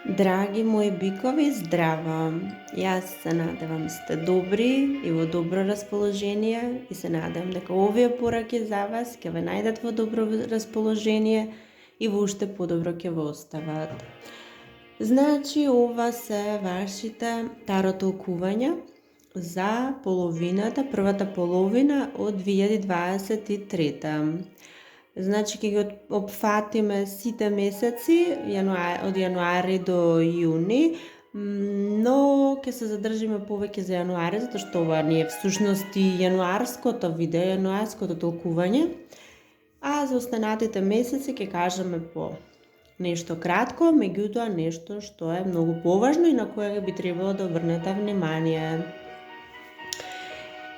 Драги мои бикови, здраво! Јас се надевам сте добри и во добро расположение и се надевам дека овие пораки за вас ќе ве најдат во добро расположение и во уште подобро ќе ве остават. Значи, ова се вашите таро толкувања за половината, првата половина од 2023. Значи, ќе ги опфатиме сите месеци, од јануари до јуни, но ќе се задржиме повеќе за јануари, затоа што ова не е всушност и јануарското видео, јануарското толкување, а за останатите месеци ќе кажеме по нешто кратко, меѓутоа нешто што е многу поважно и на кое би требало да обрнете внимание.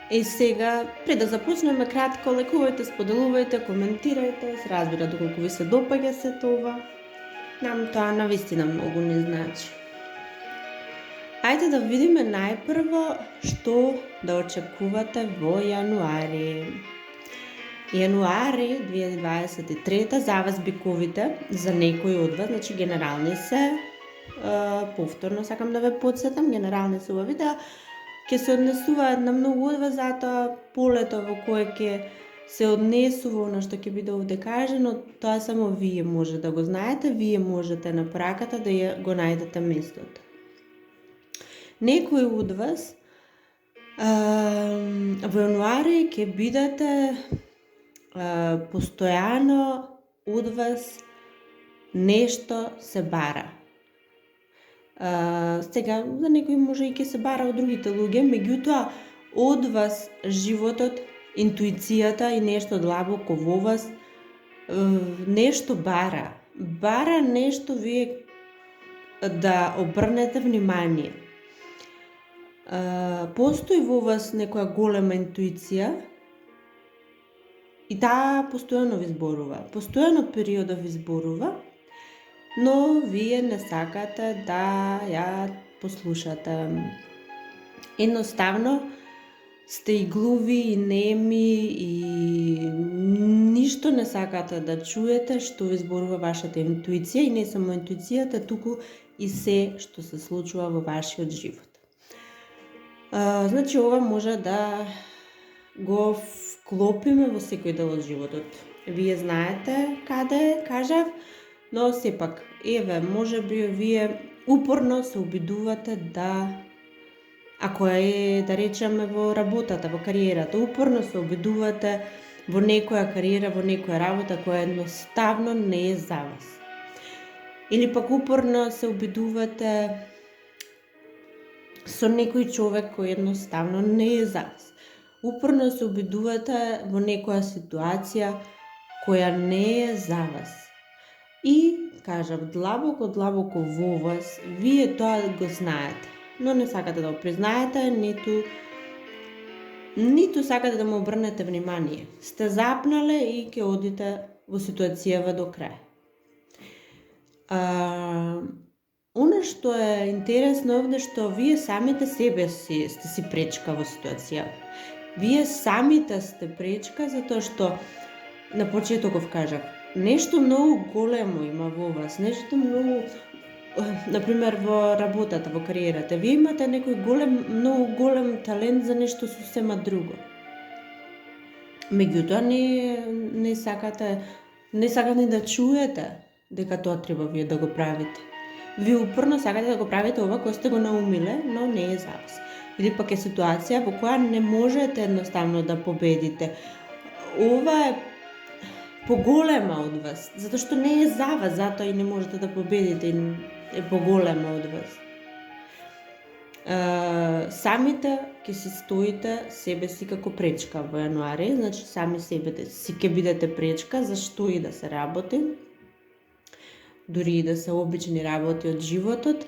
И сега, пред да започнеме кратко, лекувајте, споделувајте, коментирајте, се разбира доколку ви се допаѓа сето ова. Нам тоа навистина многу не значи. Ајде да видиме најпрво што да очекувате во јануари. Јануари 2023 за вас биковите, за некои од вас, значи генерални се, повторно сакам да ве потсетам, генерални се ова видеа, ќе се однесуваат на многу од вас, затоа полето во кое ќе се однесува она што ќе биде овде кажано, тоа само вие може да го знаете, вие можете на праката да ја го најдете местото. Некои од вас во јануари ќе бидете постојано од вас нешто се бара. Сега, за некои може и ќе се бара од другите луѓе, меѓутоа од вас животот, интуицијата и нешто длабоко во вас нешто бара. Бара нешто вие да обрнете внимание. Постои во вас некоја голема интуиција и таа постојано ви зборува. Постојано периодот ви зборува, но вие не сакате да ја послушате. Едноставно сте и глуви, и неми, и ништо не сакате да чуете што ви зборува вашата интуиција и не само интуицијата, туку и се што се случува во вашиот живот. Значи, ова може да го вклопиме во секој дел од животот. Вие знаете каде кажав, но сепак, еве, може би вие упорно се обидувате да, ако е, да речеме, во работата, во кариерата, упорно се обидувате во некоја кариера, во некоја работа која едноставно не е за вас. Или пак упорно се обидувате со некој човек кој едноставно не е за вас. Упорно се обидувате во некоја ситуација која не е за вас. И, кажав, длабоко во вас, вие тоа го знаете, но не сакате да го признаете, ниту сакате да му обрнете внимание. Сте запнале и ќе одите во ситуацијава до крај. Оно што е интересно овде, што вие самите себе сте си пречка во ситуација. Вие самите сте пречка затоа што на почетоков кажав, нешто многу големо има во вас, нешто многу, например во работата, во кариерата, вие имате некој многу голем талент за нешто сосема друго. Меѓутоа не сакате ни да чуете дека тоа треба вие да го правите. Вие упорно сакате да го правите ова кој сте го наумиле, но не е за вас. Или пак е ситуација во која не можете едноставно да победите. Ова е поголема од вас, затоа што не е за вас, затоа и не можете да победите, е поголема од вас. Самите ќе си стоите себе си како пречка во јануари, значи сами себе си ќе бидете пречка за што и да се работи, дури и да се обични работи од животот,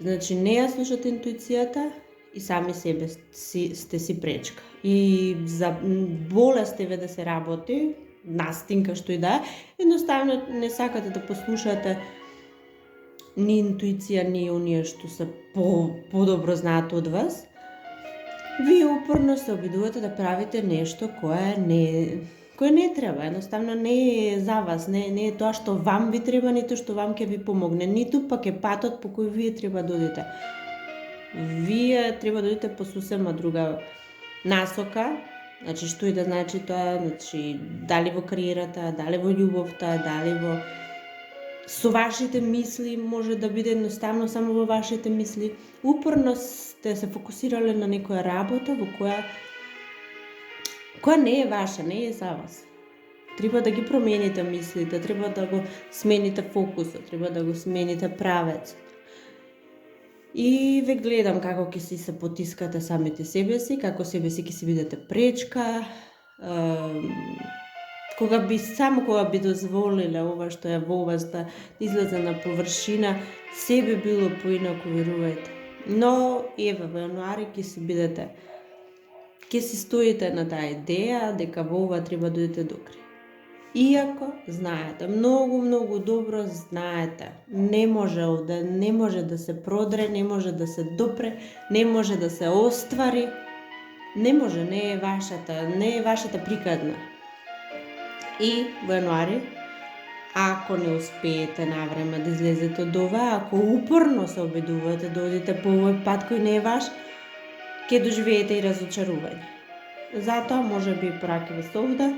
значи не ја слушате интуицијата и сами себе сте си пречка. И за болест еве да се работи, настинка што и да е, едноставно не сакате да послушате ни интуиција, ни оние што се подобро знаат од вас. Вие упорно се обидувате да правите нешто кое кој не треба, едноставно не е за вас, не е тоа што вам ви треба, ниту што вам ќе ви помогне, ниту пак е патот по кој вие треба да одите. Вие треба да одите по сосема друга насока, значи што и да значи тоа, значи дали во кариерата, дали во љубовта, дали во со вашите мисли, може да биде едноставно само во вашите мисли. Упорно сте се фокусирале на некоја работа во која не е ваша, не е за вас. Треба да ги промените мислите, треба да го смените фокусот, треба да го смените правецот. И ве гледам како ќе си се потискате самите себе си, како себе си ќе си бидете пречка, кога би дозволиле ова што е во вас да излезе на површина, себе било поинаку, верувајте. Но еве во јануари ќе си стоите на таа идеја дека во ова треба да одите до крај. Иако знаете, многу добро знаете, не може да се продре, не може да се допре, не може да се оствари, не може, не е вашата приказна. И во јануари, ако не успеете навреме да излезете од ова, ако упорно се обидувате да одите по овој пат кој не е ваш, ќе доживеете и разочарување. Затоа може би поракивам се овде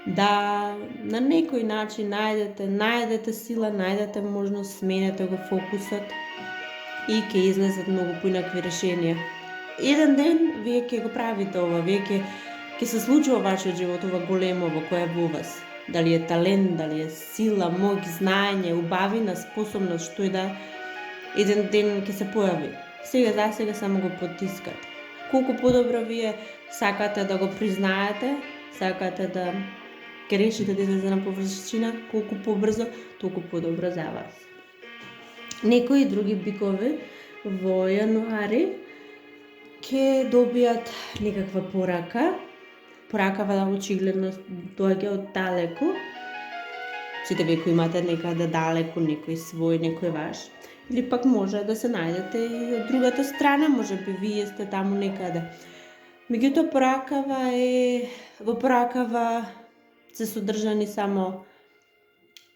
да на некој начин најдете сила, најдете можност, сменете го фокусот и ќе излезат многу поинакви решенија. Еден ден вие ќе го правите ова, вие ќе се случува вашиот живот, ова големо во кое е во вас. Дали е талент, дали е сила, моќ, знаење, убавина, способност, што и да еден ден ќе се појави. Сега само го потискате. Колку подобро вие сакате да го признаете, сакате да ќе решите да излезе на површина, колку побрзо, толку подобро за вас. Некои други бикови во јануари ќе добијат некаква порака. Поракава очигледно доаѓа од далеку. Сите вие кои имате некаде далеку, некој свој, некој ваш. Или пак може да се најдете и од другата страна, може би вие сте таму некаде. Меѓутоа во поракава се содржани само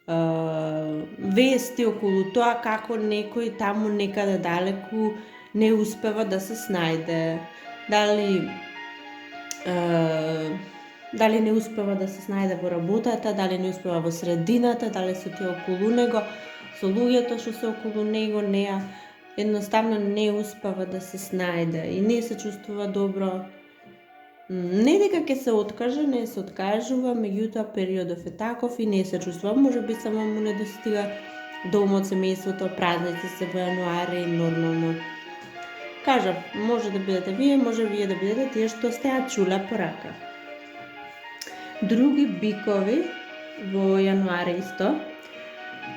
вести околу тоа како некој таму некаде далеку не успева да се снајде. Дали не успева да се снајде во работата, дали не успева во средината, дали се тие околу него, со луѓето што се околу него, неа едноставно не успева да се снајде и не се чувствува добро. Не дека ќе се откаже, не се откажува, меѓутоа периодов е таков и не се чувствува, може би само му недостига домот, семејството, празници се во јануари, нормално. Кажав, може да бидете вие, може вие да бидете тие што сте ја чуле порака. Други бикови во јануари исто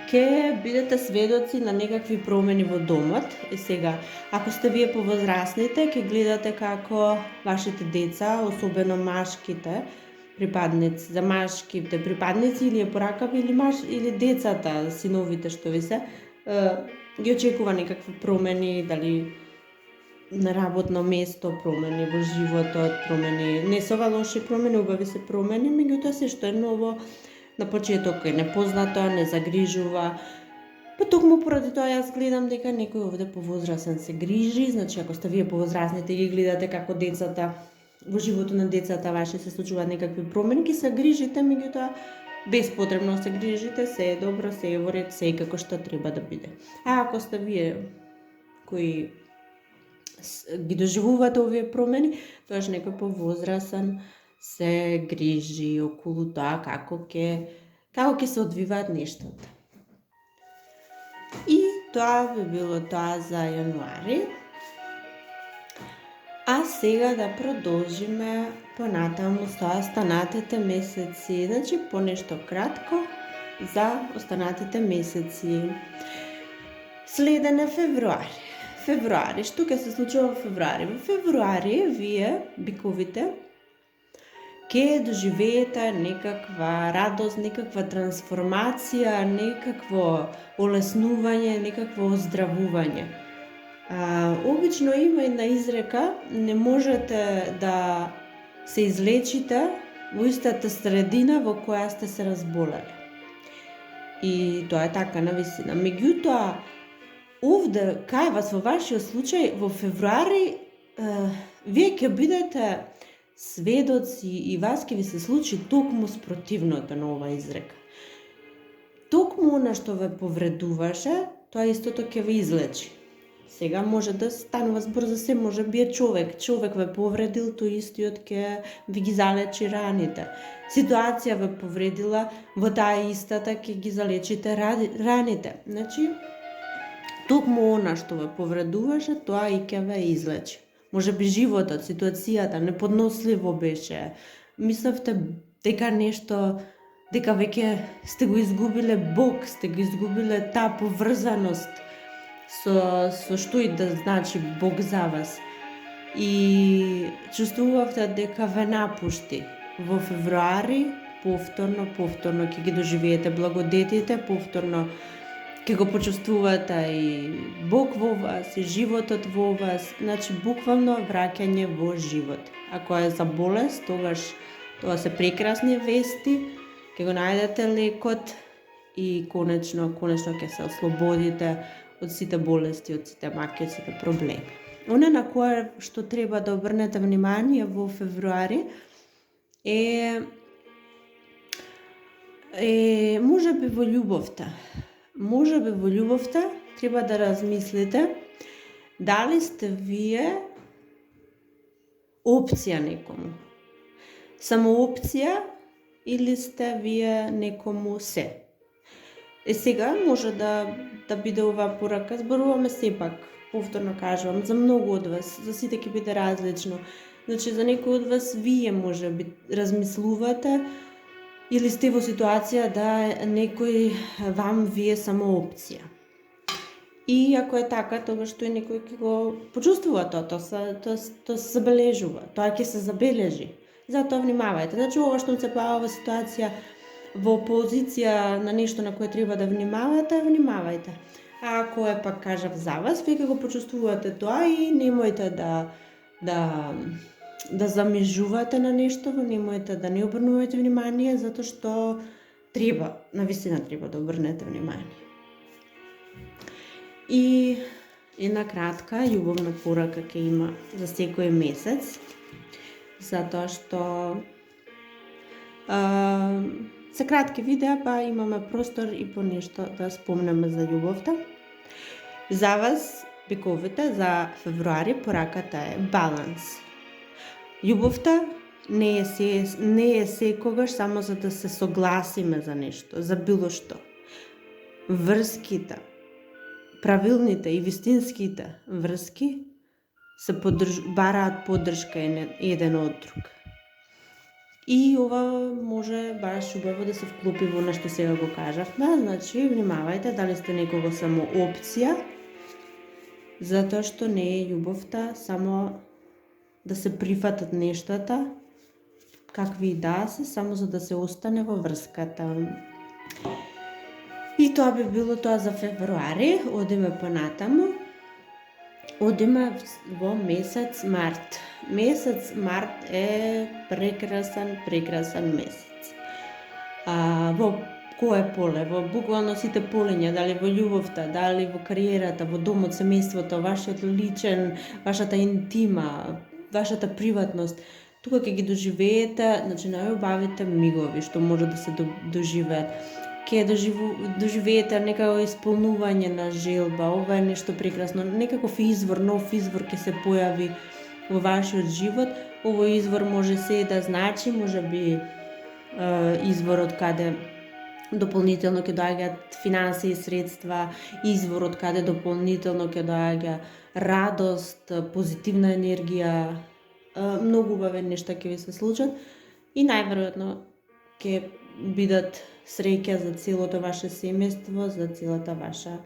ќе бидете сведоци на некакви промени во домот. И сега, ако сте вие повозрасните, ќе гледате како вашите деца, особено машките припадници, за машките припадници или е поракави или децата, синовите што ви се, ги очекува некакви промени, дали на работно место, промени во животот, промени, не се ова лоши промени, убави се промени, меѓутоа се што е ново на почеток е непознато, не загрижува. Па токму поради тоа јас гледам дека некој овде повозрасен се грижи, значи ако сте вие повозрасните ги гледате како децата, во животот на децата ваши се случуваат некакви промени, ги се грижите, меѓутоа безпотребно се грижите, се е добро, се е во ред, се е како што треба да биде. А ако сте вие кои ги доживувате овие промени, тоаш некој повозрасен се грижи околу тоа како ќе се одвиваат нештата. И тоа би било тоа за јануари. А сега да продолжиме понатаму со останатите месеци, значи понешто кратко за останатите месеци. Следен е февруари, што ќе се случува во февруари? Во февруари вие, биковите, ќе доживеете некаква радост, некаква трансформација, некакво олеснување, некакво оздравување. Обично има една изрека, не можете да се излечите во истата средина во која сте се разболеле. И тоа е така навистина. Меѓутоа, овде кај вас во вашиот случај во февруари вие ќе бидете сведоци и вас ќе ви се случи токму спротивното на ова изрека. Токму она што ве повредуваше, тоа истото ќе ве излечи. Сега може да станува збор за се, може би е човек ве повредил, тој истиот ќе ви ги залечи раните. Ситуација ве повредила, во таа истата ќе ги залечите раните. Значи, токму она што ве повредуваше, тоа и ќе ве излечи. Може би животот, ситуацијата неподносливо беше. Мислевте дека нешто, дека веќе сте го изгубиле Бог, сте го изгубиле таа поврзаност со што и да значи Бог за вас. И чувствувавте дека ве напушти. Во февруари повторно ќе ги доживеете благодетите, повторно ќе го почувствувате и Бог во вас, и животот во вас, значи буквално враќање во живот. Ако е за болест, тогаш тоа се прекрасни вести, ќе го најдете лекот и конечно ќе се ослободите од сите болести, од сите маки, од сите проблеми. Оне на кое што треба да обрнете внимание во февруари е можеби во љубовта. Можеби во љубовта треба да размислите дали сте вие опција некому. Само опција или сте вие некому се. Сега може да биде оваа порака, зборуваме сепак, повторно кажувам, за многу од вас, за сите ќе биде различно. Значи за некој од вас вие можеби размислувате или сте во ситуација да некој вам вие само опција. И ако е така, тогаш тој некој ќе го почувствува тоа се забележува, тоа ќе се забележи. Затоа внимавајте. Значи ова што се појавува во ситуација, во позиција на нешто на кое треба да внимавајте. А ако е пак кажав за вас, вие ќе го почувствувате тоа и немојте да замижувате на нешто, немојте да не обрнувате внимание, затоа што навистина треба да обрнете внимание. И една кратка љубовна порака ќе има за секој месец, затоа што се кратки видеа, па имаме простор и по нешто да спомнеме за љубовта. За вас, биковите, за февруари пораката е баланс. Љубовта не е секогаш само за да се согласиме за нешто, за било што. Врските, правилните и вистинските врски се бараат поддршка еден од друг. И ова може баш убаво да се вклопи во нешто сега го кажавме, значи внимавајте дали сте некого само опција, затоа што не е љубовта само да се прифатат нештата, какви и да се, само за да се остане во врската. И тоа би било тоа за февруари. Одиме понатаму. Одиме во месец март. Месец март е прекрасен месец. Во кое поле? Во буквално сите полиња, дали во љубовта, дали во кариерата, во домот, семејството, вашиот личен, вашата интима, вашата приватност. Тука ќе ги доживеете, значи најубавите мигови што може да се доживеат. Ќе доживеете некако исполнување на желба, ова е нешто прекрасно, некаков нов извор ќе се појави во вашиот живот. Овој извор може се да значи, може би извор од каде дополнително ќе доаѓаат финансии, средства, извор од каде дополнително ќе доаѓа радост, позитивна енергија, многу убави нешта ќе ви се случат и најверојатно ќе бидат среќа за целото ваше семејство, за целата ваша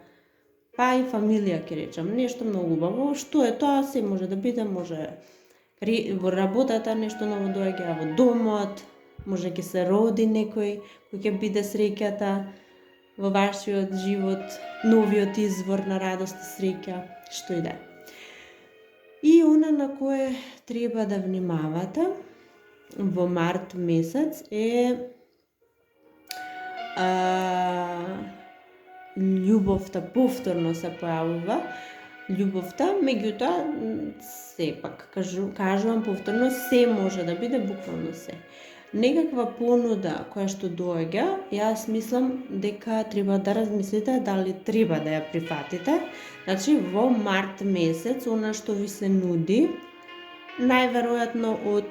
па и фамилија, ќе речам, нешто многу убаво. Што е тоа? Се може да биде, може во работата нешто ново доаѓа, во домот, може ќе се роди некој кој ќе биде среќата во вашиот живот, новиот извор на радост и среќа, што и да е. И она на кое треба да внимавате во март месец е љубовта повторно се појавува. Љубовта, меѓутоа, сепак, кажувам повторно, се може да биде, буквално се. Некаква понуда која што доаѓа, јас мислам дека треба да размислите дали треба да ја прифатите. Значи, во март месец, она што ви се нуди, најверојатно од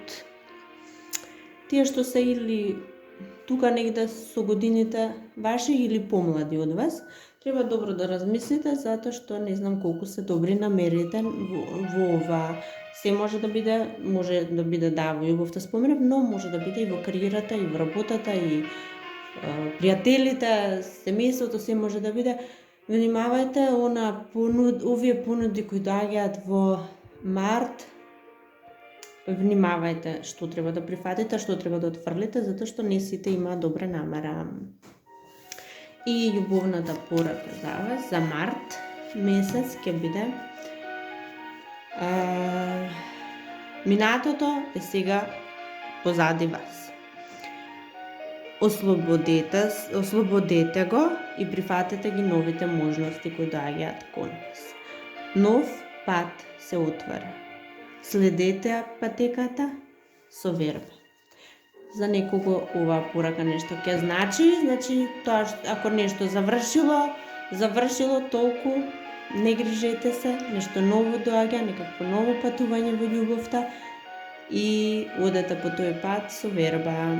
тие што се или тука негде со годините ваши или помлади од вас, треба добро да размислите, затоа што не знам колку се добри намерите во ова. Се може да биде да, во љубовта споменав, но може да биде и во кариерата, и во работата, и пријателите, семејството, се може да биде. Внимавајте, овие понуди кои доаѓаат во март, внимавајте што треба да прифатите, што треба да отфрлите, затоа што не сите имаат добра намера. И љубовната порака за вас за март месец ќе биде минатото е сега позади вас. Ослободете го и прифатете ги новите можности кои доаѓаат кон вас. Нов пат се отвара. Следете патеката со верба. За некого оваа порака нешто ќе значи тоа ако нешто завршило толку, не грижете се, нешто ново доаѓа, некакво ново патување во љубовта и одете по тој пат со верба.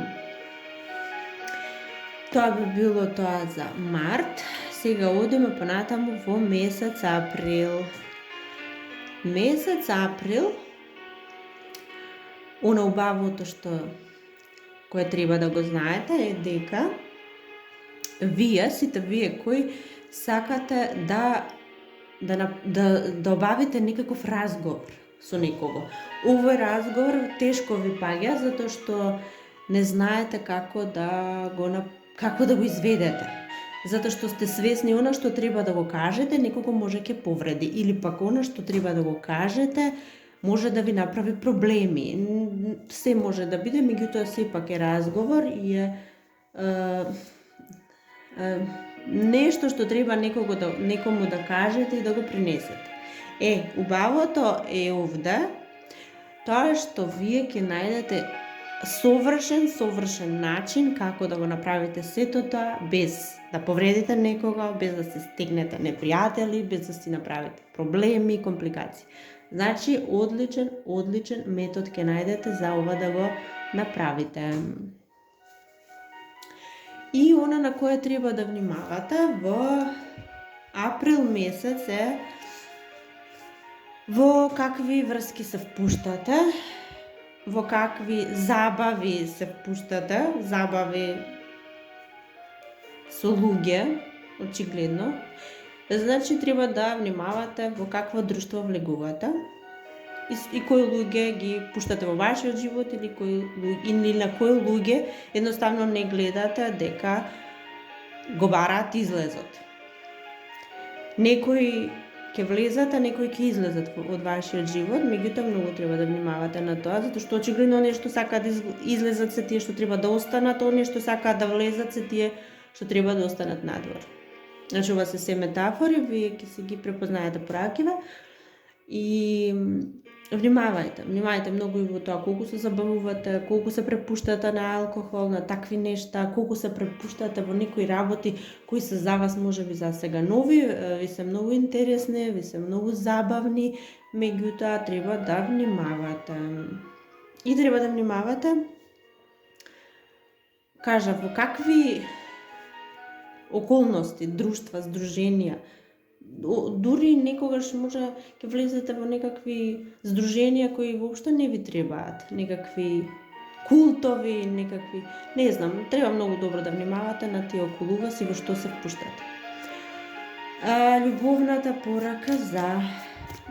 Тоа би било тоа за март. Сега одиме понатаму во месец април. Месец април, она убавото што кое треба да го знаете е дека сите вие кои сакате да обавите некаков разговор со некого. Овој разговор тешко ви паѓа затоа што не знаете како да го изведете. Затоа што сте свесни она што треба да го кажете, некого може ќе повреди, или пак она што треба да го кажете може да ви направи проблеми. Се може да биде, меѓутоа сепак е разговор и е нешто што треба некому да кажете и да го принесете. Убавото е овде тоа што вие ќе најдете совршен начин како да го направите сето тоа без да повредите некого, без да се стегнете непријатели, без да си направите проблеми, компликации. Значи, одличен метод ќе најдете за ова да го направите. И она на кое треба да внимавате во април месец е во какви врски се впуштате, во какви забави се впуштате, забави со луѓе, очигледно. Значи, треба да внимавате во какво друштво влегувате и кои луѓе ги пуштате во вашиот живот или на кои луѓе едноставно не гледате дека го бараат излезот. Некои ќе влезат, а некои ќе излезат од вашиот живот, меѓутоа многу треба да внимавате на тоа, затоа што очигледно нешто сакаат да излезат се тие што треба да останат, нешто сакаат да влезат се тие што треба да останат надвор. Значи, ова се метафори, вие ќе си ги препознаете поракиве и внимавајте многу и во тоа колку се забавувате, колку се препуштате на алкохол, на такви нешта, колку се препуштате во некои работи кои се за вас можеби за сега нови, ви се многу интересни, ви се многу забавни, меѓутоа треба да внимавате. И треба да внимавате, во какви околности, друштва, здруженија, дури некогаш може ќе влезете во некакви здруженија кои воопшто не ви требаат, некакви култови, не знам, треба многу добро да внимавате на тие околу вас и во што се впуштате. Љубовната порака за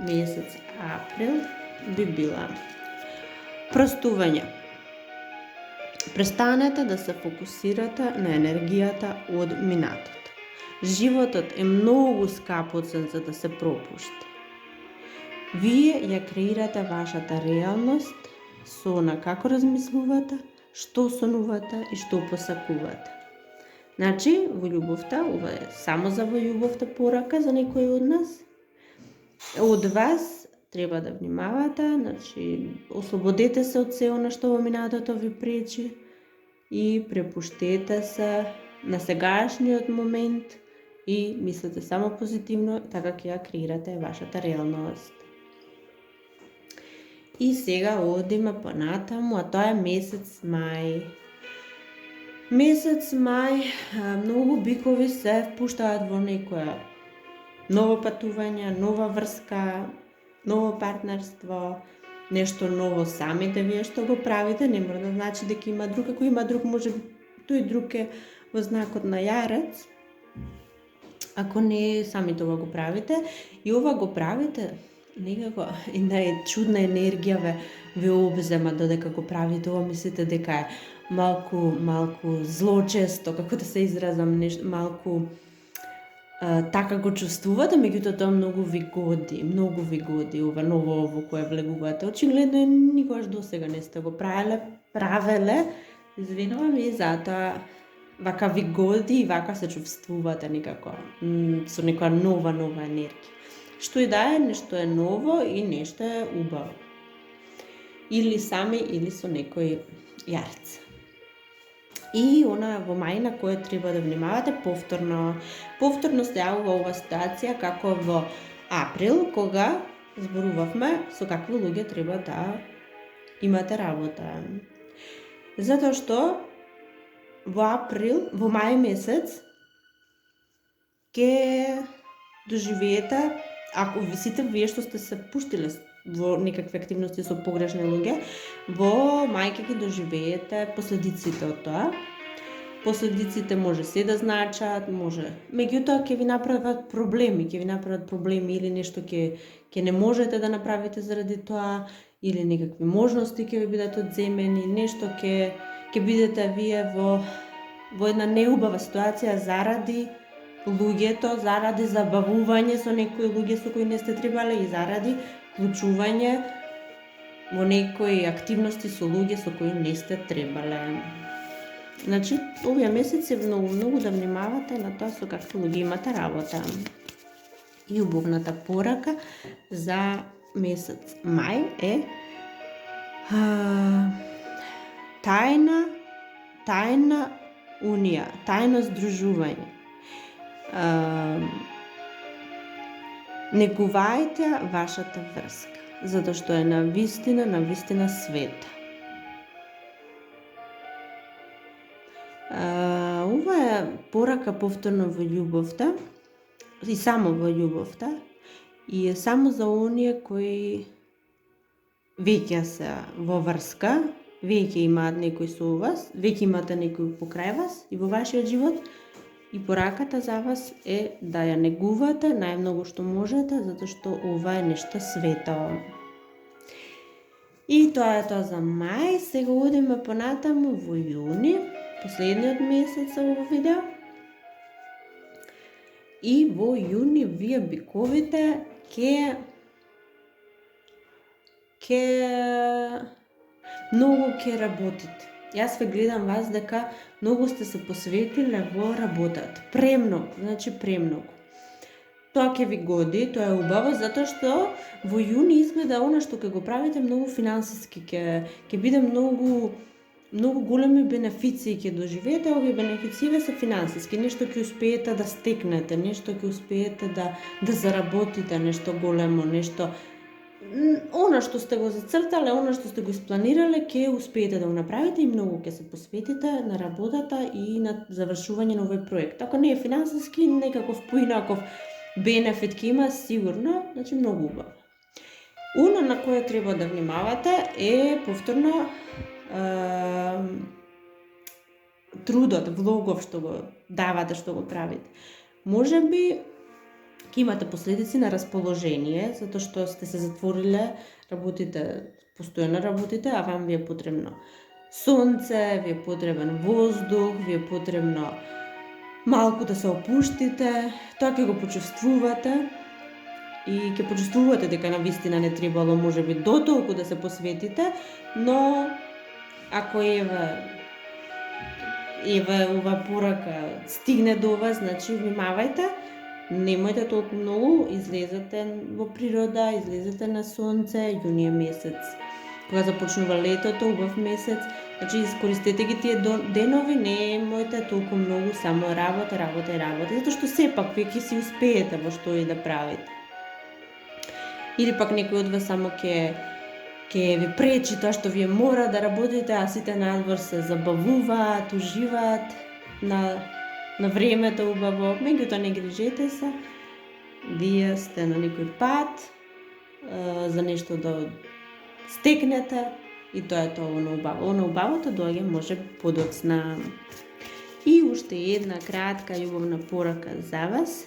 месец април би била простување. Престанете да се фокусирате на енергијата од минатото. Животот е многу скапоцен за да се пропушти. Вие ја креирате вашата реалност со на како размислувате, што сонувате и што посакувате. Значи, во љубовта, ова е само за во љубовта порака за некој од нас. Од вас треба да внимавате, значи, ослободете се од се она што во минатото ви пречи и препуштете се на сегашниот момент и мислете само позитивно, така ќе ја креирате вашата реалност. И сега одиме понатаму, а тоа е месец мај. Месец мај, многу бикови се впуштаат во некоја ново патување, нова врска, ново партнерство, нешто ново самите вие што го правите, не мора да значи дека има друг, ако има друг, може би тој друг е во знакот на јарец, ако не сами тоа го правите, и ова го правите, некако една чудна енергија ве обзема додека го правите ова, мислите дека е малку злочесто, како да се изразам, малку така го чувствувате, меѓутоа тоа многу ви годи ова ново во кое влегувате. Очигледно никогаш досега не сте го правеле, извинувам, и затоа вака ви годи и вака се чувствувате некако со некоја нова енергија. Што и да е, нешто е ново и нешто е убаво. Или сами, или со некој јарец. И она во мај на која треба да внимавате повторно се јавува ова ситуација како во април, кога зборувавме со какви луѓе треба да имате работа. Затоа што во мај месец ќе доживеете, ако сите вие што сте се пуштиле во некакви активности со погрешни луѓе, во мај ќе ги доживеете последиците од тоа. Последиците може се да значат, меѓутоа ќе ви направат проблеми или нешто ќе не можете да направите заради тоа, или некакви можности ќе ви бидат одземени, нешто ќе бидете вие во една неубава ситуација заради луѓето, заради забавување со некои луѓе со кои не сте требале и заради вклучување во некои активности со луѓе со кои не сте требале. Значи, овие месеци многу да внимавате на тоа со какви луѓе имате работа. И убавната порака за месец мај е тајна унија, тајно здружување. Негувајте вашата врска, затоа што е навистина света. Ова е порака повторно во љубовта и само во љубовта и е само за оние кои веќе се во врска, веќе имаат некој со вас, веќе имате некој покрај вас и во вашиот живот, и пораката за вас е да ја негувате најмногу што можете, затоа што ова е нешто свето. И тоа е тоа за мај. Сега одиме понатаму во јуни, последниот месец ово видео. И во јуни вие биковите многу ќе работите. Јас ве гледам вас дека многу сте се посветиле во работата. Премногу. Тоа ќе ви годи, тоа е убаво, затоа што во јуни изгледа она што ќе го правите многу финансиски, ќе биде многу големи бенефиции ќе доживеете. Овие бенефиции се финансиски, нешто ќе успеете да стекнете, нешто ќе успеете да заработите, нешто големо, нешто она што сте го зацртале, она што сте го испланирале, ќе успеете да го направите и многу ќе се посветите на работата и на завршување на овој проект. Ако не е финансиски, некаков поинаков бенефит ќе има сигурно, значи многу убаво. Она на која треба да внимавате е повторно трудот, влогов што го давате, што го правите. Можеби ќе имате последици на расположение, затоа што сте се затвориле, постојано работите, а вам ви е потребно сонце, ви е потребен воздух, ви е потребно малку да се опуштите, тоа ќе го почувствувате и ќе почувствувате дека навистина не требало можеби до толку да се посветите, но ако еве ова порака стигне до вас, значи внимавајте, немојте толку многу, излезете во природа, излезете на сонце, јуни е месец кога започнува летото, убав месец, значи искористете ги тие денови, немојте толку многу само работа, затоа што сепак вие ќе си успеете во што и да правите. Или пак некој од вас само ќе ви пречи тоа што вие мора да работите, а сите надвор се забавуваат, уживаат на времето убаво. Меѓутоа не грижете се, вие сте на некој пат за нешто да стекнете и тоа е тоа оно убаво. Оно убавото доаѓа може подоцна. И уште една кратка љубовна порака за вас.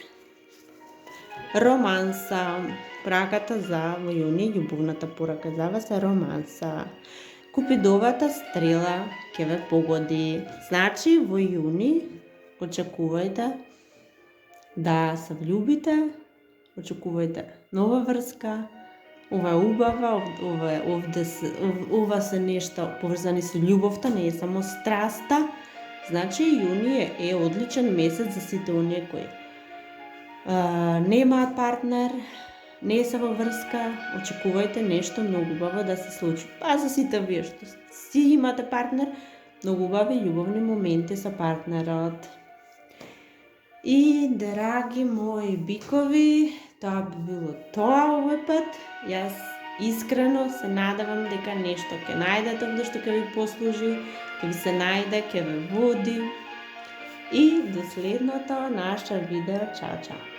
Романса. Пораката за во јуни, љубовната порака за вас е романса. Купидовата стрела ќе ве погоди. Значи во јуни очекувајте да се влюбите, очекувајте нова врска. Ова е убава, ова се нешта поврзани со љубовта, не е само страста. Значи јуни е одличен месец за сите оние кои немаат партнер, не се во врска, очекувајте нешто многу убаво да се случи. А за сите вие што си имате партнер, многу убави љубовни моменти со партнерот. И, драги мои бикови, тоа би било тоа овој пат. Јас искрено се надевам дека нешто ќе најдете овде што ќе ви послужи, ќе ви се најде, ќе ве води. И до следното наше видео. Чао, чао!